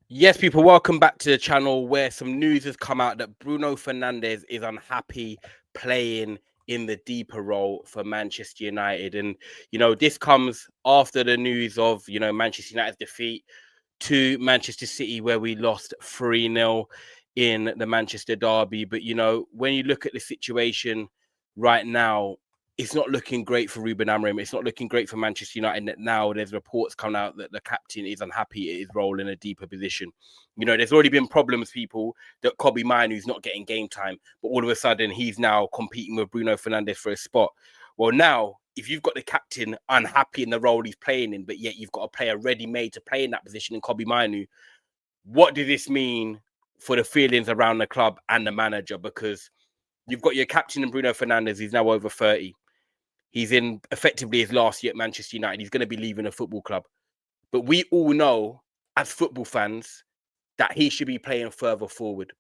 Yes, people, welcome back to the channel where some news has come out that Bruno Fernandes is unhappy playing in the deeper role for Manchester United. And, this comes after the news of, Manchester United's defeat to Manchester City, where we lost 3-0 in the Manchester derby. But, when you look at the situation right now, it's not looking great for Ruben Amorim. It's not looking great for Manchester United now. There's reports coming out that the captain is unhappy at his role in a deeper position. There's already been problems, people, that Kobbie Mainoo's not getting game time, but all of a sudden he's now competing with Bruno Fernandes for a spot. Well, now, if you've got the captain unhappy in the role he's playing in, but yet you've got a player ready-made to play in that position in Kobbie Mainoo, what does this mean for the feelings around the club and the manager? Because you've got your captain in Bruno Fernandes, he's now over 30. He's in effectively his last year at Manchester United. He's going to be leaving a football club. But we all know, as football fans, that he should be playing further forward.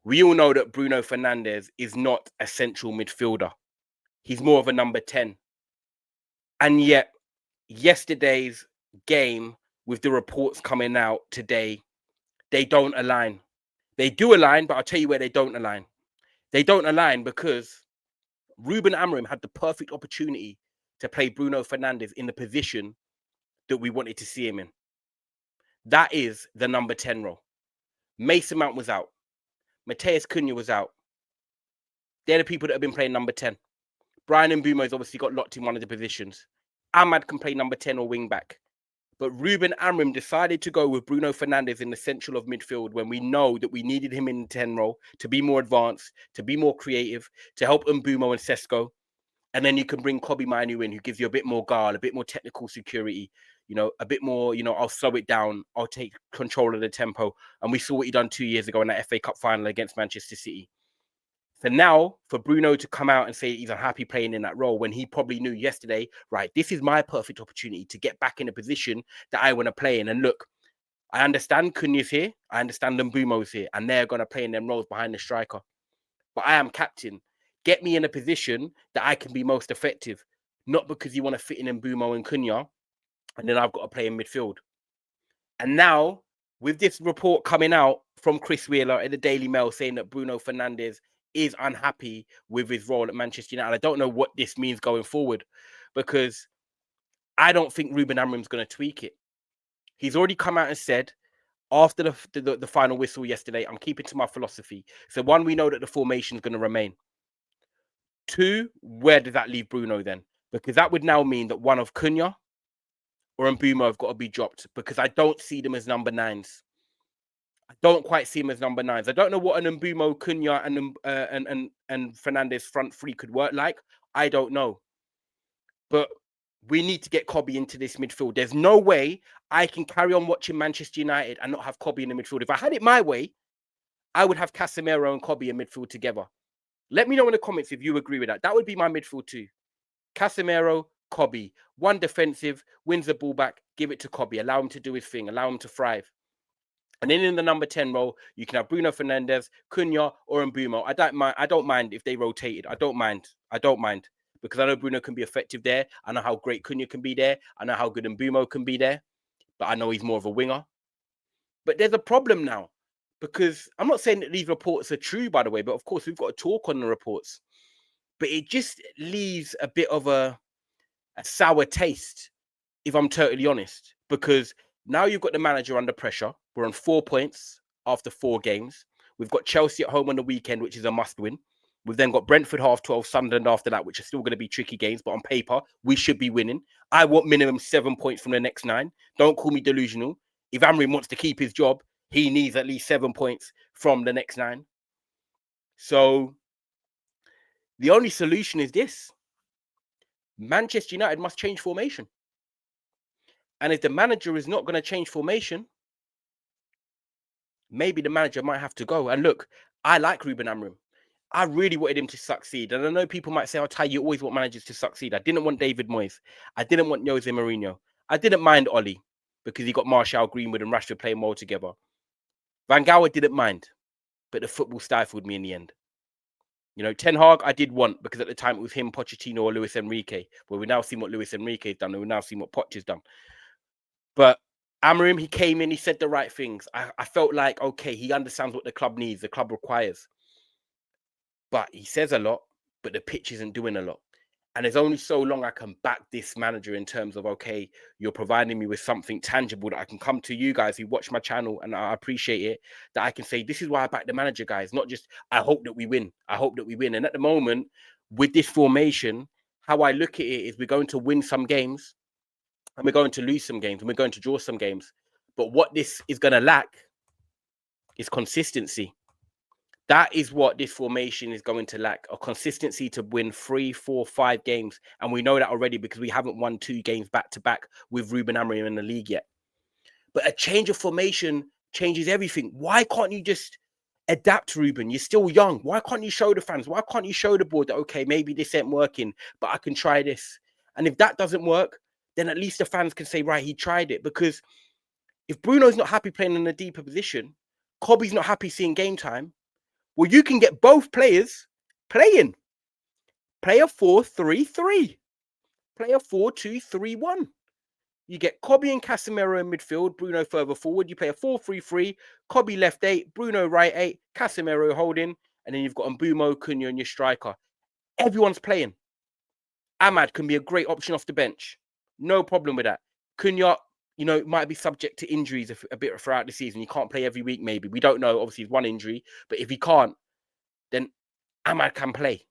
We all know that Bruno Fernandes is not a central midfielder. He's more of a number 10. And yet, yesterday's game, with the reports coming out today, they don't align. They do align, but I'll tell you where they don't align. They don't align because Ruben Amorim had the perfect opportunity to play Bruno Fernandes in the position that we wanted to see him in. That is the number 10 role. Mason Mount was out. Matheus Cunha was out. They're the people that have been playing number 10. Brian Mbeumo's obviously got locked in one of the positions. Ahmad can play number 10 or wing back. But Ruben Amorim decided to go with Bruno Fernandes in the central of midfield when we know that we needed him in the 10 role to be more advanced, to be more creative, to help Mbeumo and Sesko. And then you can bring Kobbie Mainoo in, who gives you a bit more guard, a bit more technical security, a bit more, I'll slow it down. I'll take control of the tempo. And we saw what he done 2 years ago in that FA Cup final against Manchester City. So now for Bruno to come out and say he's unhappy playing in that role when he probably knew yesterday, right, this is my perfect opportunity to get back in a position that I want to play in. And look, I understand Cunha's here. I understand Mbeumo's here. And they're going to play in them roles behind the striker. But I am captain. Get me in a position that I can be most effective. Not because you want to fit in Mbeumo and Cunha, and then I've got to play in midfield. And now, with this report coming out from Chris Wheeler in the Daily Mail saying that Bruno Fernandes is unhappy with his role at Manchester United, I don't know what this means going forward, because I don't think Ruben Amorim's going to tweak it. He's already come out and said after the final whistle yesterday, I'm keeping to my philosophy. So one, we know that the formation is going to remain. Two, where does that leave Bruno then? Because that would now mean that one of Cunha or Mbeumo have got to be dropped, because I don't see them as number 9s. I don't quite see him as number 9s. I don't know what an Mbeumo, Cunha, and Fernandes front three could work like. I don't know. But we need to get Kobbie into this midfield. There's no way I can carry on watching Manchester United and not have Kobbie in the midfield. If I had it my way, I would have Casemiro and Kobbie in midfield together. Let me know in the comments if you agree with that. That would be my midfield too. Casemiro, Kobbie. One defensive, wins the ball back, give it to Kobbie. Allow him to do his thing. Allow him to thrive. And then in the number 10 role, you can have Bruno Fernandes, Cunha, or Mbeumo. I don't mind if they rotated. I don't mind. Because I know Bruno can be effective there. I know how great Cunha can be there. I know how good Mbeumo can be there. But I know he's more of a winger. But there's a problem now. Because I'm not saying that these reports are true, by the way. But of course, we've got to talk on the reports. But it just leaves a bit of a sour taste, if I'm totally honest. Because now you've got the manager under pressure. We're on 4 points after 4 games. We've got Chelsea at home on the weekend, which is a must-win. We've then got Brentford half 12, Sunderland after that, which are still going to be tricky games. But on paper, we should be winning. I want minimum 7 points from the next 9. Don't call me delusional. If Amorim wants to keep his job, he needs at least 7 points from the next 9. So the only solution is this. Manchester United must change formation. And if the manager is not going to change formation, maybe the manager might have to go. And look, I like Ruben Amorim. I really wanted him to succeed. And I know people might say, oh, Ty, you always want managers to succeed. I didn't want David Moyes. I didn't want Jose Mourinho. I didn't mind Ollie because he got Martial, Greenwood and Rashford playing well together. Van Gaal didn't mind, but the football stifled me in the end. Ten Hag, I did want, because at the time it was him, Pochettino or Luis Enrique. Well, we've now seen what Luis Enrique's done, and we've now seen what Poch has done. But Amorim, he came in, he said the right things. I felt like, okay, he understands what the club needs, the club requires. But he says a lot, but the pitch isn't doing a lot. And there's only so long I can back this manager in terms of, okay, you're providing me with something tangible that I can come to you guys who watch my channel, and I appreciate it, that I can say, this is why I back the manager, guys. Not just, I hope that we win. I hope that we win. And at the moment, with this formation, how I look at it is we're going to win some games and we're going to lose some games and we're going to draw some games. But what this is going to lack is consistency. That is what this formation is going to lack, a consistency to win 3, 4, 5 games. And we know that already because we haven't won 2 games back to back with Ruben Amorim in the league yet. But a change of formation changes everything. Why can't you just adapt, Ruben? You're still young. Why can't you show the fans? Why can't you show the board that, okay, maybe this ain't working, but I can try this? And if that doesn't work, then at least the fans can say, right, he tried it. Because if Bruno's not happy playing in a deeper position, Kobbie's not happy seeing game time, well, you can get both players playing. Play a 4-3-3. Play a 4-2-3-1. You get Kobbie and Casemiro in midfield, Bruno further forward. You play a 4-3-3, Kobbie left 8, Bruno right 8, Casemiro holding, and then you've got Mbeumo, Cunha, and your striker. Everyone's playing. Ahmad can be a great option off the bench. No problem with that. Cunha, might be subject to injuries a bit throughout the season. He can't play every week, maybe. We don't know. Obviously, he's one injury. But if he can't, then Ahmad can play.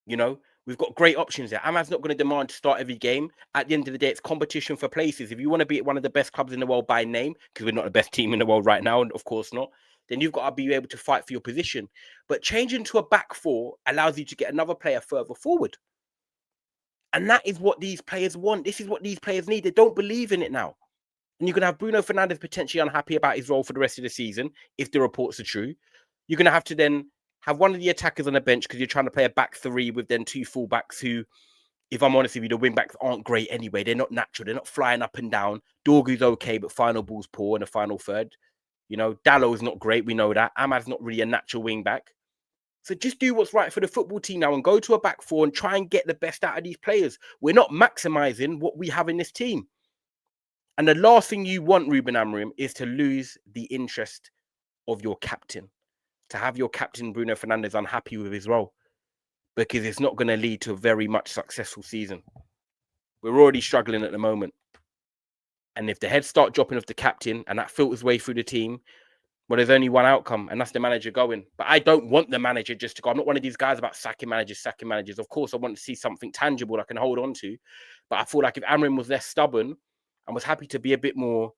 We've got great options there. Ahmad's not going to demand to start every game. At the end of the day, it's competition for places. If you want to be at one of the best clubs in the world by name, because we're not the best team in the world right now, and of course not, then you've got to be able to fight for your position. But changing to a back 4 allows you to get another player further forward. And that is what these players want. This is what these players need. They don't believe in it now. And you're going to have Bruno Fernandes potentially unhappy about his role for the rest of the season, if the reports are true. You're going to have to then have one of the attackers on the bench because you're trying to play a back 3 with then 2 fullbacks who, if I'm honest with you, the wing backs aren't great anyway. They're not natural. They're not flying up and down. Dorgu's okay, but final ball's poor in the final third. Dallow's not great. We know that. Ahmad's not really a natural wing back. So just do what's right for the football team now and go to a back 4 and try and get the best out of these players. We're not maximizing what we have in this team. And the last thing you want, Ruben Amorim, is to lose the interest of your captain. To have your captain, Bruno Fernandes, unhappy with his role. Because it's not going to lead to a very much successful season. We're already struggling at the moment. And if the heads start dropping off the captain and that filters way through the team, well, there's only one outcome, and that's the manager going. But I don't want the manager just to go. I'm not one of these guys about sacking managers. Of course, I want to see something tangible I can hold on to. But I feel like if Amorim was less stubborn and was happy to be a bit more,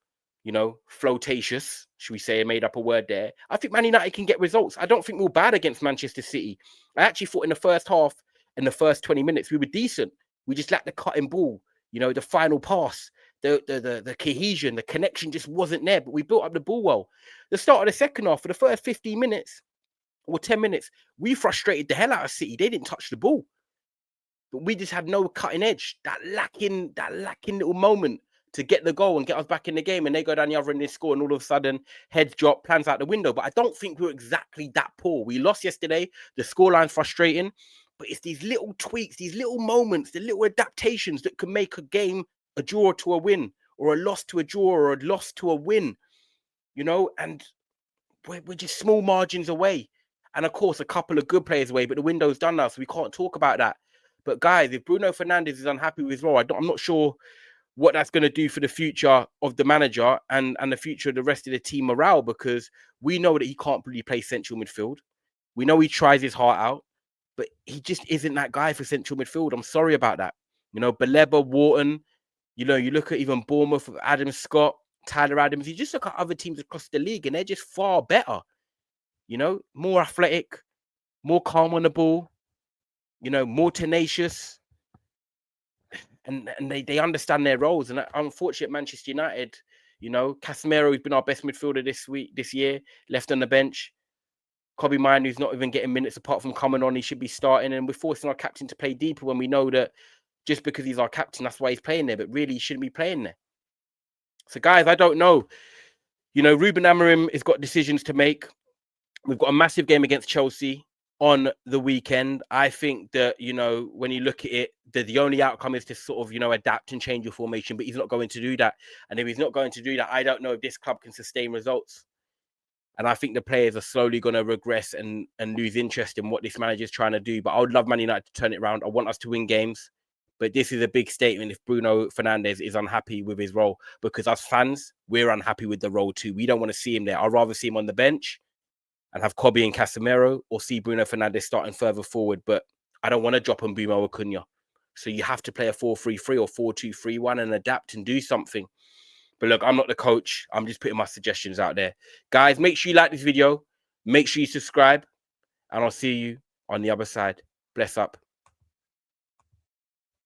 flirtatious, should we say, I made up a word there, I think Man United can get results. I don't think we're bad against Manchester City. I actually thought in the first half, in the first 20 minutes, we were decent. We just lacked the cutting ball, the final pass. The cohesion, the connection just wasn't there, but we built up the ball well. The start of the second half, for the first 15 minutes or 10 minutes, we frustrated the hell out of City. They didn't touch the ball. But we just had no cutting edge, that lacking little moment to get the goal and get us back in the game. And they go down the other end, they score, and all of a sudden, heads drop, plans out the window. But I don't think we're exactly that poor. We lost yesterday. The scoreline's frustrating. But it's these little tweaks, these little moments, the little adaptations that can make a game a draw to a win, or a loss to a draw, or a loss to a win, and we're just small margins away. And of course, a couple of good players away, but the window's done now, so we can't talk about that. But guys, if Bruno Fernandes is unhappy with his role, I'm not sure what that's going to do for the future of the manager and the future of the rest of the team morale, because we know that he can't really play central midfield. We know he tries his heart out, but he just isn't that guy for central midfield. I'm sorry about that. Baleba, Wharton, you look at even Bournemouth, Adam Scott, Tyler Adams. You just look at other teams across the league and they're just far better. More athletic, more calm on the ball, more tenacious. And they understand their roles. And unfortunately, Manchester United, Casemiro, who's been our best midfielder this year, left on the bench. Kobbie Mainoo, who's not even getting minutes apart from coming on, he should be starting. And we're forcing our captain to play deeper when we know that just because he's our captain, that's why he's playing there. But really, he shouldn't be playing there. So, guys, I don't know. Ruben Amorim has got decisions to make. We've got a massive game against Chelsea on the weekend. I think that, you know, when you look at it, the only outcome is to sort of, you know, adapt and change your formation, but he's not going to do that. And if he's not going to do that, I don't know if this club can sustain results. And I think the players are slowly going to regress and lose interest in what this manager is trying to do. But I would love Man United to turn it around. I want us to win games. But this is a big statement if Bruno Fernandes is unhappy with his role, because as fans, we're unhappy with the role too. We don't want to see him there. I'd rather see him on the bench and have Kobe and Casemiro, or see Bruno Fernandes starting further forward. But I don't want to drop on Bumo Acuna. So you have to play a 4-3-3 or 4-2-3-1 and adapt and do something. But look, I'm not the coach. I'm just putting my suggestions out there. Guys, make sure you like this video. Make sure you subscribe. And I'll see you on the other side. Bless up.